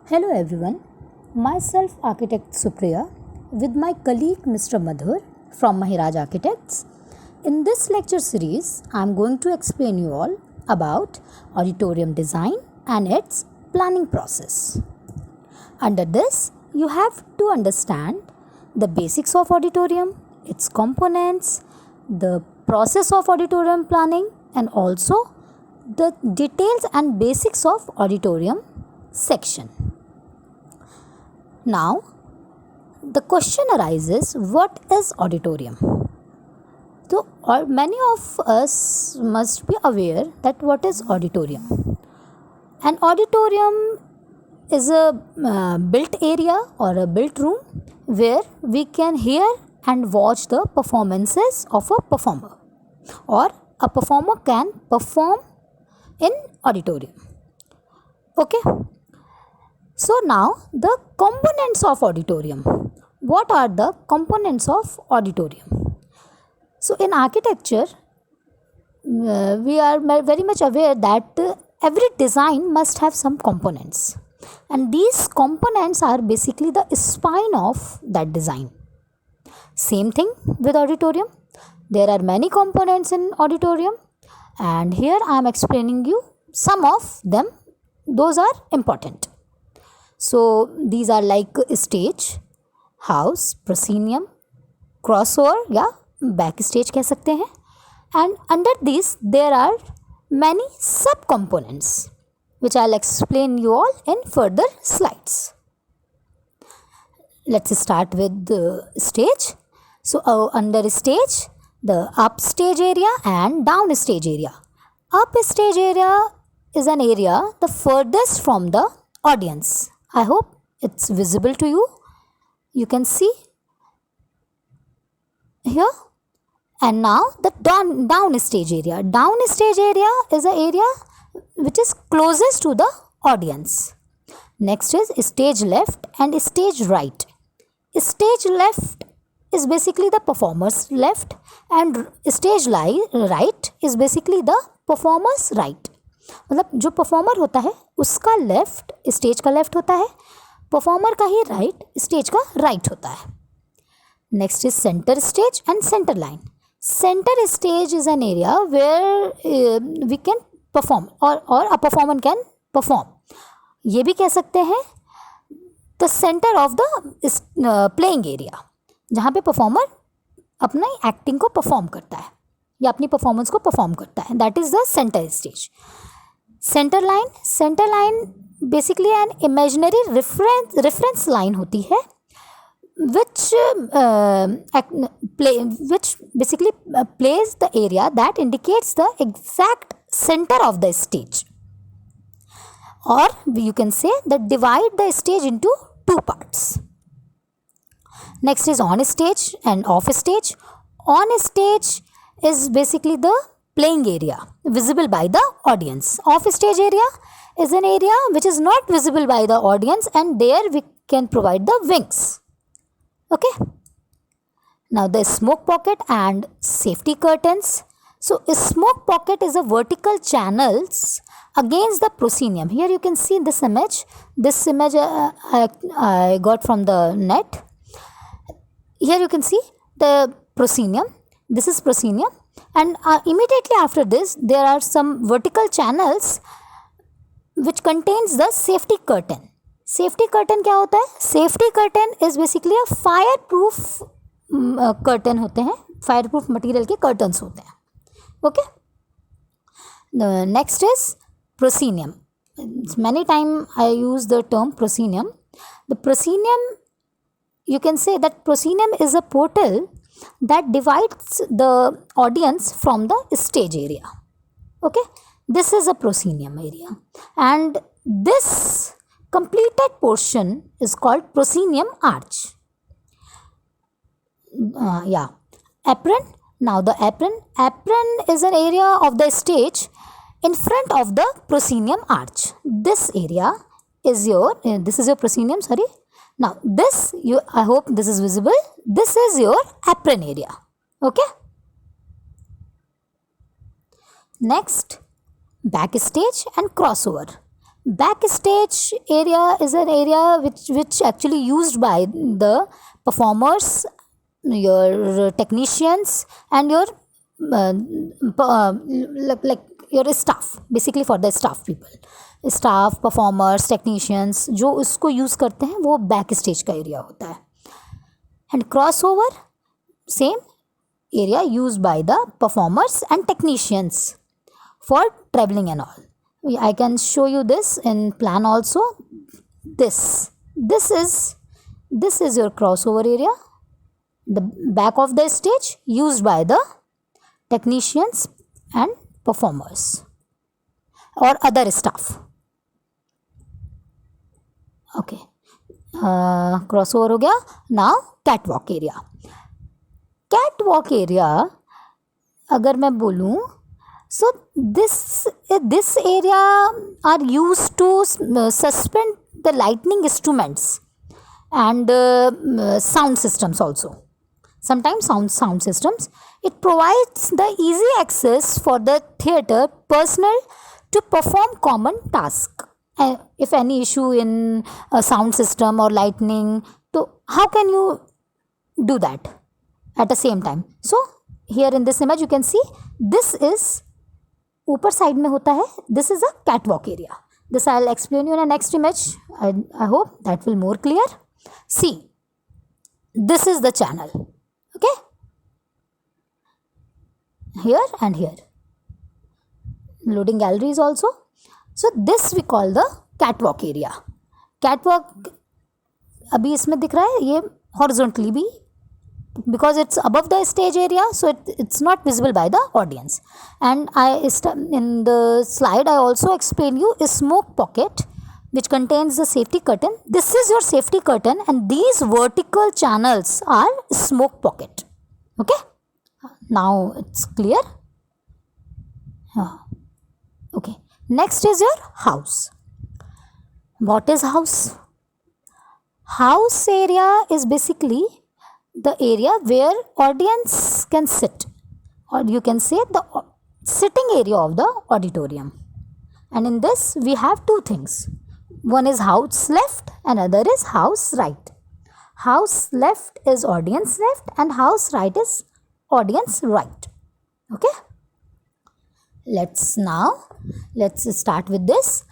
Hello everyone, myself architect Supriya with my colleague Mr. Madhur from Mahiraj Architects. In this lecture series, I am going to explain you all about auditorium design and its planning process. Under this, you have to understand the basics of auditorium, its components, the process of auditorium planning and also the details and basics of auditorium section. Now, the question arises, what is auditorium? So, many of us must be aware that what is auditorium. An auditorium is a built area or a built room where we can hear and watch the performances of a performer, or a performer can perform in auditorium. Okay. So now the components of auditorium. What are the components of auditorium? So in architecture, we are very much aware that every design must have some components, and these components are basically the spine of that design. Same thing with auditorium. There are many components in auditorium, and here I am explaining you some of them. Those are important. So these are like stage, house, proscenium, crossover या backstage कह सकते हैं. And under this there are many sub components which I'll explain you all in further slides. Let's start with the stage. So under stage, the up stage area and down stage area. Up stage area is an area the furthest from the audience. I hope it's visible to you. You can see here. And now the down stage area. Down stage area is an area which is closest to the audience. Next is stage left and stage right. Stage left is basically the performer's left, and stage right is basically the performer's right. मतलब जो performer होता है उसका left stage का left होता है, performer का ही राइट स्टेज का राइट होता है. Next is centre stage and centre line. Centre stage is an area where we can perform or a performer can perform. ये भी कह सकते हैं the centre of the playing area, जहाँ पे परफॉर्मर अपना एक्टिंग को परफॉर्म करता है या अपनी परफॉर्मेंस को परफॉर्म करता है. That is the centre stage. Centre line basically an imaginary reference line होती है which basically plays the area that indicates the exact center of the stage, or you can say that divide the stage into two parts. Next is on stage and off stage. On stage is basically the playing area visible by the audience. Off stage area is an area which is not visible by the audience, and there we can provide the wings. Okay. Now the smoke pocket and safety curtains. So a smoke pocket is a vertical channels against the proscenium. Here you can see this image. This image I got from the net. Here you can see the proscenium. This is proscenium, and immediately after this there are some vertical channels which contains the safety curtain. Safety curtain क्या होता है? Safety curtain is basically a fire proof curtain होते हैं, fire proof material के curtains होते हैं. Okay. Next is proscenium. Many time I use the term proscenium. The proscenium, you can say that proscenium is a portal that divides the audience from the stage area. Okay, this is a proscenium area, and this completed portion is called proscenium arch. Apron. Now the apron is an area of the stage in front of the proscenium arch. This area is this is your proscenium, sorry. Now this, I hope this is visible. This is your apron area. Okay. Next, backstage and crossover. Backstage area is an area which actually used by the performers, your technicians, and your uh, like your staff, basically for the staff people, staff, performers, technicians जो उसको use करते हैं वो back stage का area होता है. And cross over, same area used by the performers and technicians for traveling and all. I can show you this in plan also. This is your crossover area, the back of the stage used by the technicians and performers or other staff. Okay, crossover हो गया. Now catwalk area. Catwalk area अगर मैं बोलूँ, so this area are use to suspend the lightning instruments and sound systems also. Sometimes sound systems. It provides the easy access for the theatre personnel to perform common tasks. If any issue in a sound system or lightning, so how can you do that at the same time? So here in this image you can see this is ऊपर side में होता है. This is a catwalk area. This I'll explain you in the next image. I hope that will more clear. See, this is the channel. Okay, here and here. Loading galleries also. So this we call the catwalk area. Catwalk अभी इसमें दिख रहा है ये horizontally भी, because it's above the stage area, so it's not visible by the audience. And in the slide I also explain you a smoke pocket which contains the safety curtain. This is your safety curtain and these vertical channels are smoke pocket. Okay, now it's clear. Okay, next is your house. What is house? House area is basically the area where audience can sit, or you can say the sitting area of the auditorium. And in this we have two things. One is house left and other is house right. House left is audience left and house right is audience right. Okay, let's start with this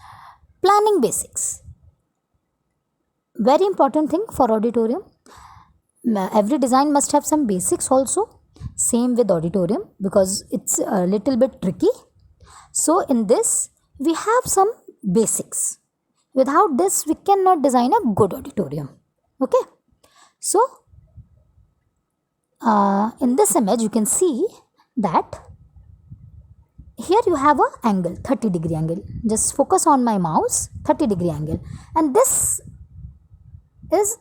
planning basics. Very important thing for auditorium. Every design must have some basics also. Same with auditorium because it's a little bit tricky. So in this we have some basics. Without this we cannot design a good auditorium. Okay, so in this image you can see that here you have a angle, 30-degree angle. Just focus on my mouse, 30-degree angle, and this is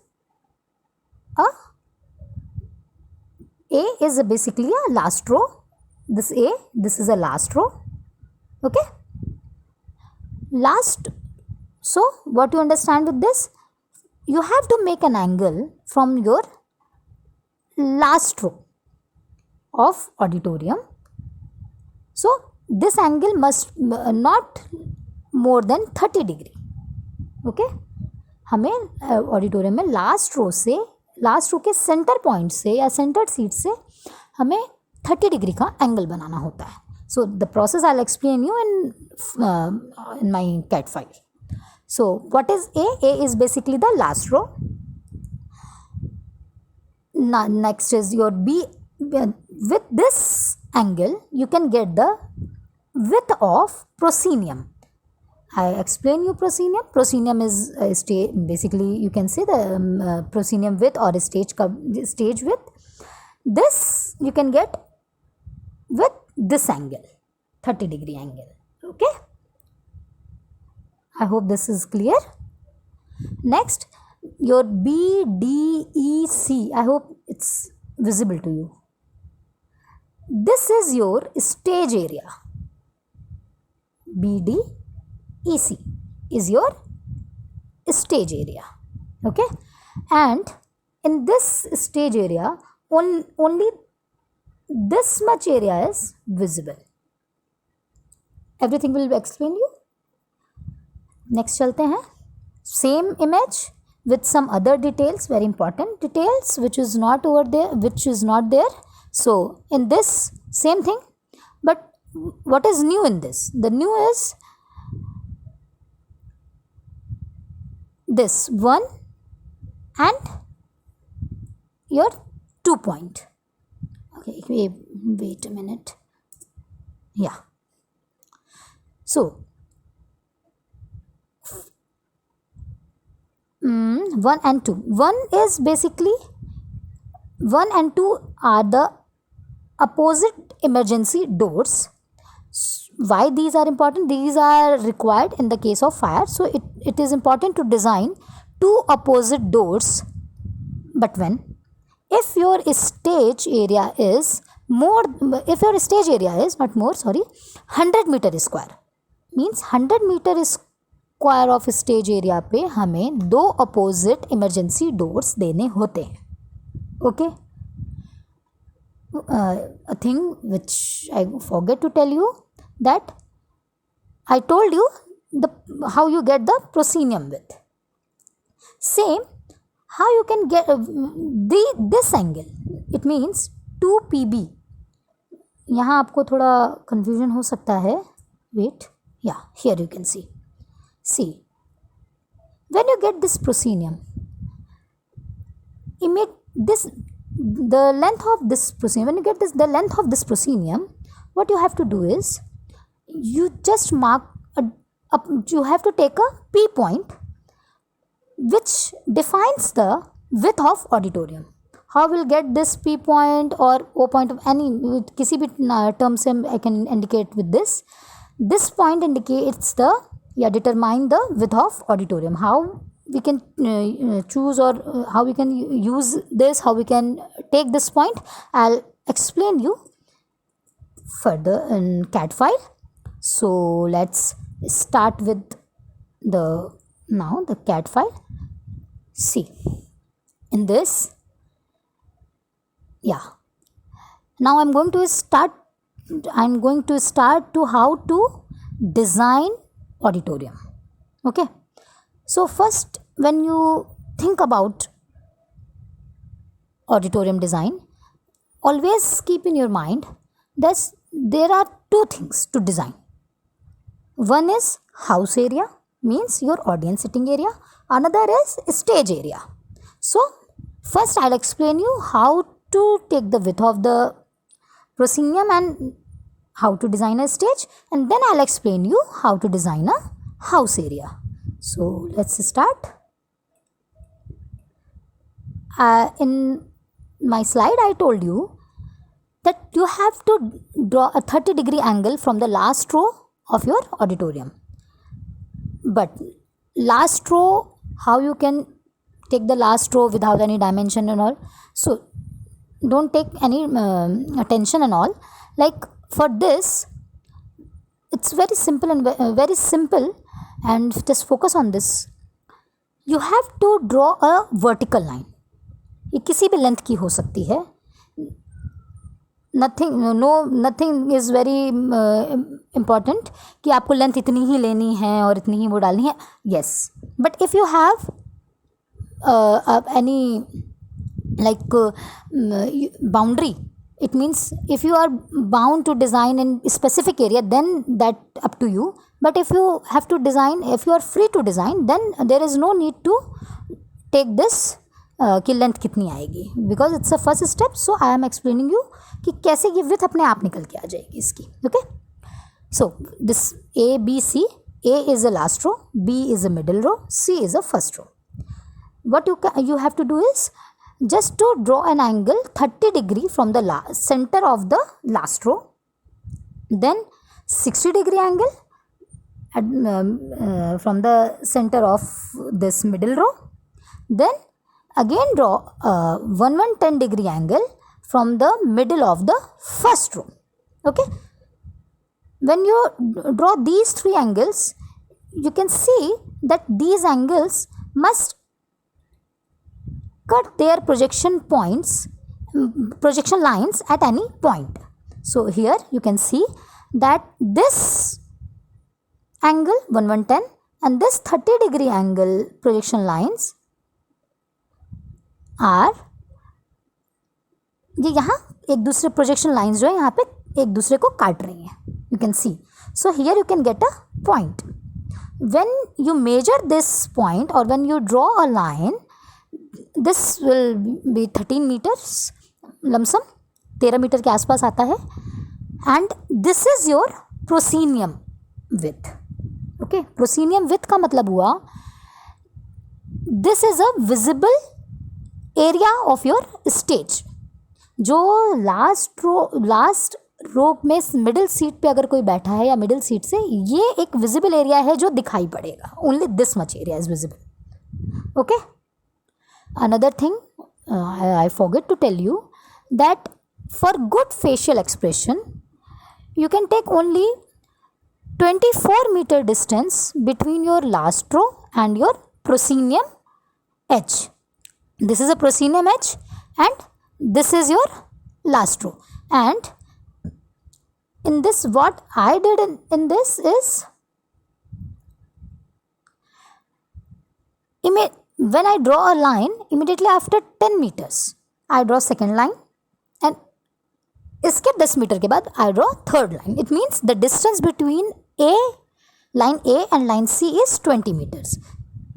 A is basically a last row. This is a last row. Okay, last. So what you understand with this, you have to make an angle from your last row of auditorium. So this angle must not more than 30-degree. Okay, हमें auditorium में last row के centre point से या centre seat से हमें 30-डिग्री का angle बनाना होता है. So the process I will explain you in my CAT file. So what is A? A is basically the last row. Next is your B. With this angle you can get the width of proscenium. I explain you proscenium. Proscenium is basically you can say the proscenium width or stage width. This you can get with this angle, 30-degree angle. Okay, I hope this is clear. Next, your B, D, E, C. I hope it's visible to you. This is your stage area. B, D, E, C is your stage area. Okay, and in this stage area only this much area is visible. Everything will explain you. Next चलते हैं. Same image with some other details, very important details which is not over there, which is not there. So in this same thing, but what is new in this? The new is this one and your 2 point. Okay, wait a minute. Yeah, so 1 and 2. 1 is basically 1 and 2 are the opposite emergency doors. Why these are important? These are required in the case of fire. So it is important to design 2 opposite doors. But when, if your stage area is more, if your stage area is not more, sorry, 100 meter square, means 100 meter square of stage area पे हमें 2 opposite emergency doors देने होते हैं. Okay, a thing which I forget to tell you, that I told you how you get the proscenium width. Same, how you can get this angle, it means 2 pb. यहाँ आपको थोड़ा confusion हो सकता है. Wait, yeah, here you can see. See, when you get this proscenium, the length of this proscenium, when you get the length of this proscenium, what you have to do is, you just mark, you have to take a P point which defines the width of auditorium. How will get this P point or O point of any, किसी भी term से I can indicate with this. This point indicates the, determine the width of auditorium. How we can choose, or how we can use this, how we can take this point, I'll explain you further in CAD file. So let's start with the CAD file. See, in this, now I'm going to start to how to design auditorium. Okay, so first, when you think about auditorium design, always keep in your mind that there are 2 things to design. One is house area, means your audience sitting area. Another is stage area. So first I'll explain you how to take the width of the proscenium and how to design a stage, and then I'll explain you how to design a house area. So let's start. In my slide I told you that you have to draw a 30-degree angle from the last row of your auditorium. But last row, how you can take the last row without any dimension and all? So don't take any attention and all. Like, for this, it's very simple and just focus on this. You have to draw a vertical line. ये किसी भी length की हो सकती है. Nothing is very important कि आपको length इतनी ही लेनी है और इतनी ही वो डालनी है. Yes, but if you have any like boundary, it means if you are bound to design in specific area, then that up to you. But if you have to design, if you are free to design, then there is no need to take this कि length कितनी आएगी, because it's a first step. So I am explaining you कि कैसे ये width अपने आप निकल के आ जाएगी इसकी. Okay, so this A, B, C, A is the last row, B is the middle row, C is the first row. What you have to do is just to draw an angle 30 degree from the center of the last row, then 60 degree angle from the center of this middle row, then again draw 110 degree angle from the middle of the first row. Okay, when you draw these 3 angles, you can see that these angles must cut their projection lines at any point. So here you can see that this angle 110 and this 30 degree angle projection lines are, ये यहाँ एक दूसरे projection lines जो है यहाँ पे एक दूसरे को काट रही हैं, you can see. So here you can get a point. when you measure this point or when you draw a line, this will be 13 meters lump sum 13 metre के आसपास आता है. and this is your proscenium width. okay, proscenium width का मतलब हुआ this is a visible area of your stage. जो last row में middle seat पे अगर कोई बैठा है या मिडिल सीट से, ये एक विजिबल एरिया है जो दिखाई पड़ेगा. Only this much area is visible. Okay, another thing I forget to tell you that for good facial expression you can take only 24 meter distance between your last row and your proscenium edge. This is a proscenium edge and this is your last row. And in this, what I did in this is, when I draw a line, immediately after 10 meters I draw second line, and इसके 10 metre के बाद I draw third line. It means the distance between line A and line C is 20 metres.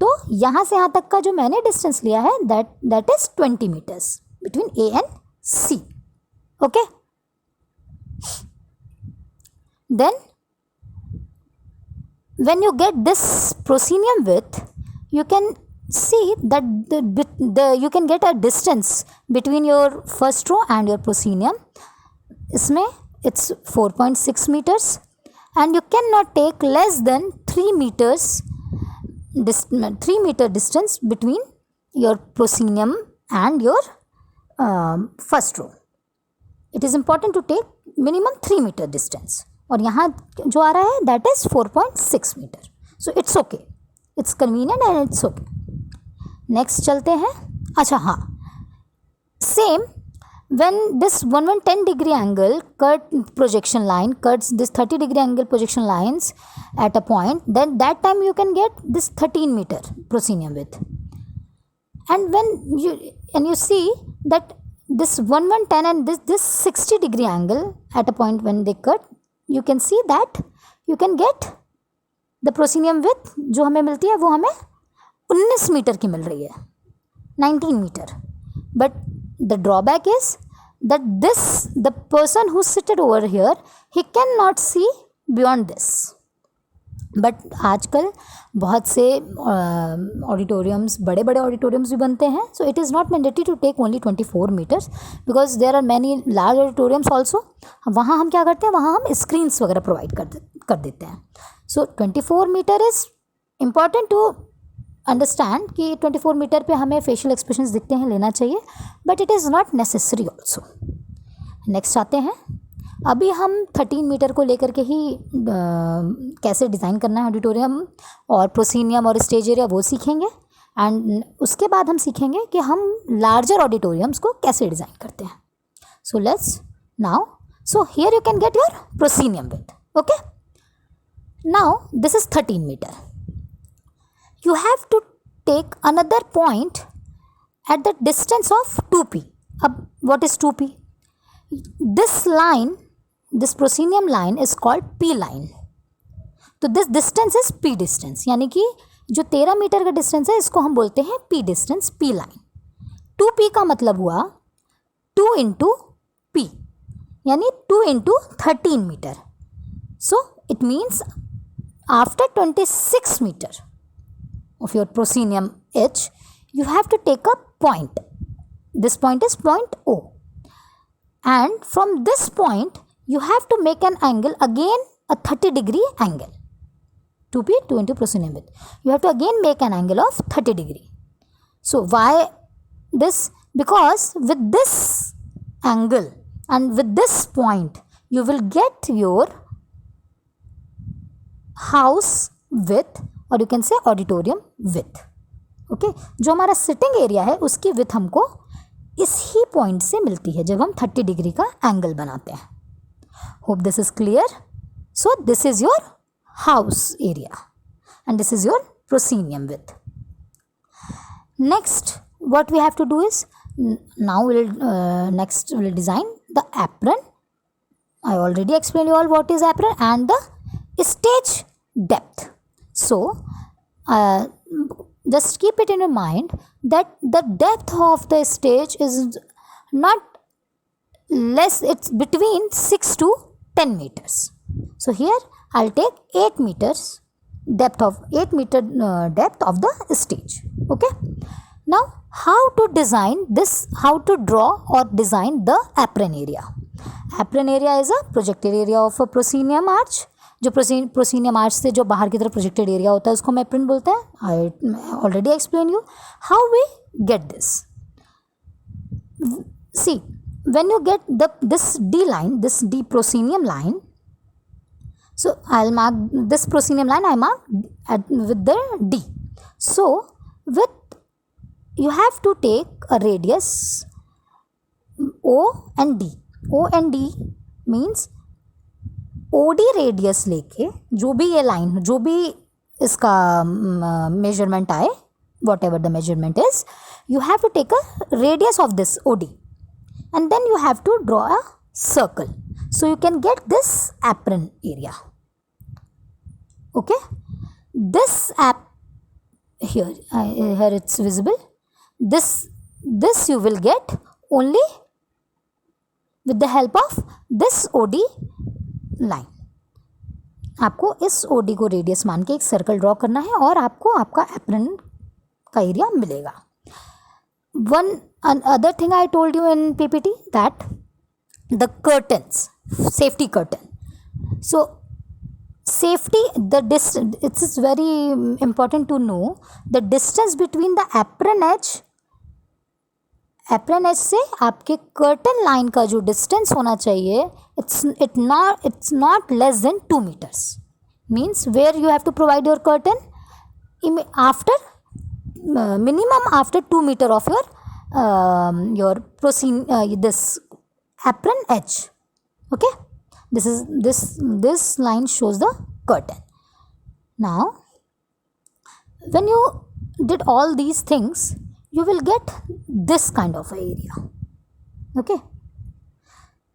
तो यहाँ से यहाँ तक का जो मैंने डिस्टेंस लिया है that is 20 metres between A and C. Okay, then when you get this proscenium width, you can see that you can get a distance between your first row and your proscenium. इसमें it's 4.6 meters and you cannot take less than 3 meter distance between your proscenium and your first row. It is important to take minimum 3 meter distance. और यहाँ जो आ रहा है that is 4.6 meter. So it's okay. It's convenient and it's okay. Next चलते हैं. अच्छा हाँ, same. When this 110 degree angle cut projection line cuts this 30 degree angle projection lines at a point, then that time you can get this 13 meter proscenium width. And when you see that this 110 and this 60 degree angle at a point when they cut, you can see that you can get the proscenium width जो हमें मिलती है वो हमें 19 metre की मिल रही है, 19 metre. But the drawback is that the person who seated over here, he cannot see beyond this. But आजकल बहुत से ऑडिटोरियम्स, बड़े बड़े ऑडिटोरियम्स भी बनते हैं. So it is not mandatory to take only 24 meters because there are many large auditoriums also. वहाँ हम क्या करते हैं, वहाँ हम स्क्रीन्स वगैरह प्रोवाइड कर देते हैं. So 24 meter is important to understand कि 24 मीटर पे हमें फेशियल एक्सप्रेशंस दिखते हैं, लेना चाहिए, but it is not necessary also. Next आते हैं. अभी हम 13 मीटर को लेकर के ही कैसे डिज़ाइन करना है ऑडिटोरियम और प्रोसीनियम और स्टेज एरिया वो सीखेंगे. एंड उसके बाद हम सीखेंगे कि हम लार्जर ऑडिटोरियम्स को कैसे डिज़ाइन करते हैं. So let's now, so here you can get your proscenium with. Okay, now this is 13 metre. You have to take another point at the distance of 2p. अब what is 2p? This line, this proscenium line is called p line. तो this distance is p distance, यानी कि जो 13 metre का distance है इसको हम बोलते हैं p distance, p line. 2p का मतलब हुआ 2 into p, यानी 2 into 13 metre. So it means after 26 meter of your proscenium edge, you have to take a point. This point is point O, and from this point you have to make an angle, again a 30 degree angle. 2p, 2 into proscenium width. You have to again make an angle of 30 degree. So why this? Because with this angle and with this point you will get your house width, और you can say auditorium with. Okay, जो हमारा sitting area है उसकी with हमको इस ही point से मिलती है जब हम 30 डिग्री का एंगल बनाते हैं. Hope this is clear. So this is your house area and this is your proscenium width. Next, what we have to do is now we'll design the apron. I already explained you all what is apron and the stage depth. So just keep it in your mind that the depth of the stage is not less, it's between 6 to 10 meters. So here I'll take 8 meters depth of 8 meter depth of the stage. Okay, now how to design this, how to draw or design the apron area. Apron area is a projected area of a proscenium arch. जो proscenium arch से जो बाहर की तरफ projected area होता है उसको हम एप्रन बोलते हैं. I already explain you how we get this. See when you get this D line, this D proscenium line, so I'll mark this proscenium line, I mark with the D. So you have to take a radius O and D. O and D means OD radius लेके जो भी ये line, जो भी इसका measurement आए, whatever the measurement is, you have to take a radius of this OD and then you have to draw a circle so you can get this apron area. Okay, this here it's visible. This you will get only with the help of this OD line. आपको इस OD को radius मान के एक circle draw करना है और आपको आपका एप्रन का एरिया मिलेगा. One other thing I told you in PPT, that the curtains, safety curtain. So safety, the distance, it is very important to know the distance between the apron edge से आपके curtain line का जो distance होना चाहिए, it's not less than 2 meters. Means where you have to provide your curtain after minimum after 2 meter of your this apron edge. Okay, this line shows the curtain. Now when you did all these things, you will get this kind of an area. Okay,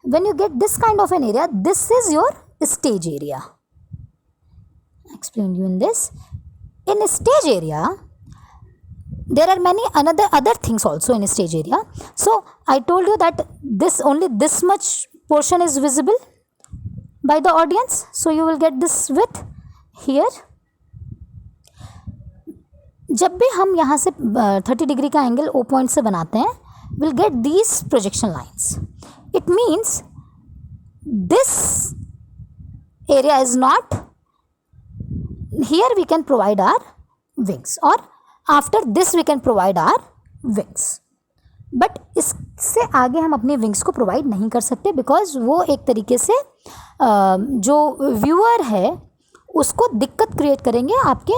when you get this kind of an area, this is your stage area. I explained you in this. In stage area, there are many other things also in stage area. So I told you that only this much portion is visible by the audience, so you will get this width here. जब भी हम यहाँ से 30 degree का angle O point से बनाते हैं, will get these projection lines. It means this area is not here, we can provide our wings, or after this we can provide our wings. But इससे आगे हम अपने विंग्स को provide नहीं कर सकते, बिकॉज वो एक तरीके से जो व्यूअर है उसको दिक्कत क्रिएट करेंगे आपके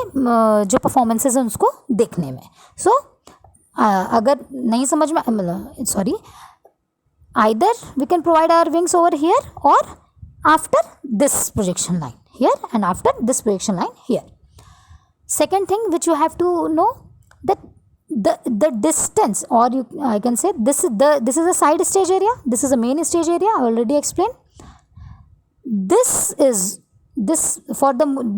जो परफॉर्मेंसेज हैं उसको देखने में. सो अगर नहीं समझ में, मतलब sorry, either we can provide our wings over here or after this projection line here and after this projection line here. Second thing which you have to know, that the distance, or I can say this is a side stage area, this is a main stage area. I already explained.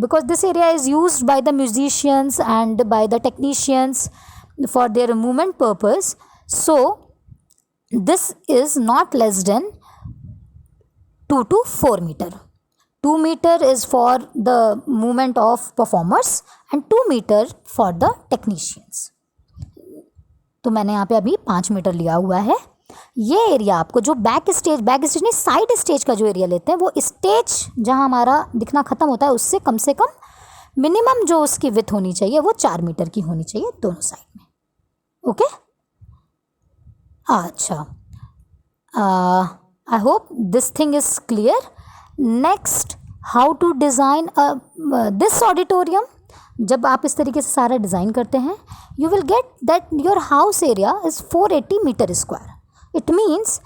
Because this area is used by the musicians and by the technicians for their movement purpose, so this is not less than 2 to 4 meter. 2 meter is for the movement of performers and 2 meter for the technicians. तो मैंने यहाँ पे अभी 5 metre लिया हुआ है. ये area आपको जो बैक स्टेज नहीं, साइड स्टेज का जो एरिया लेते हैं, वो स्टेज जहाँ हमारा दिखना ख़त्म होता है उससे कम से कम मिनिमम जो उसकी विथ होनी चाहिए वो 4 मीटर की होनी चाहिए दोनों साइड में. ओके, अच्छा, I hope this thing is clear. Next, how to design this auditorium. जब आप इस तरीके से सारा डिज़ाइन करते हैं, you will get that your house area is 480 meter square. It means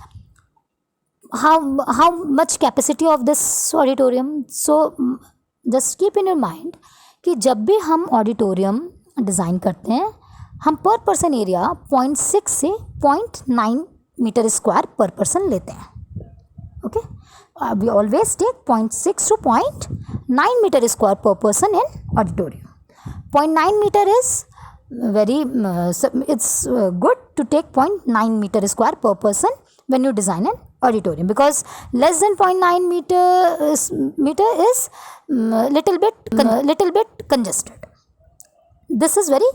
how much capacity of this auditorium. So just keep in your mind, कि जब भी हम ऑडिटोरियम डिज़ाइन करते हैं हम पर पर्सन एरिया 0.6 से 0.9 मीटर स्क्वायर पर पर्सन लेते हैं. Okay, we always take 0.6 to 0.9 meter square per person in auditorium. 0.9 meter is it's good to take 0.9 meter square per person when you design an auditorium, because less than 0.9 meter is little bit congested. This is very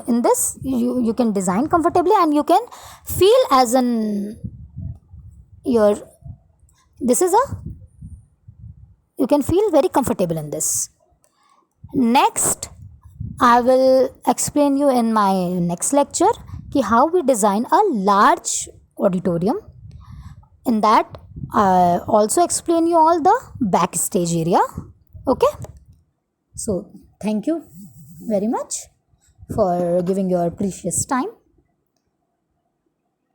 in this you can design comfortably and you can feel as an your this is a you can feel very comfortable in this. Next I will explain you in my next lecture ki how we design a large auditorium. In that I also explain you all the backstage area. Okay, so thank you very much for giving your precious time.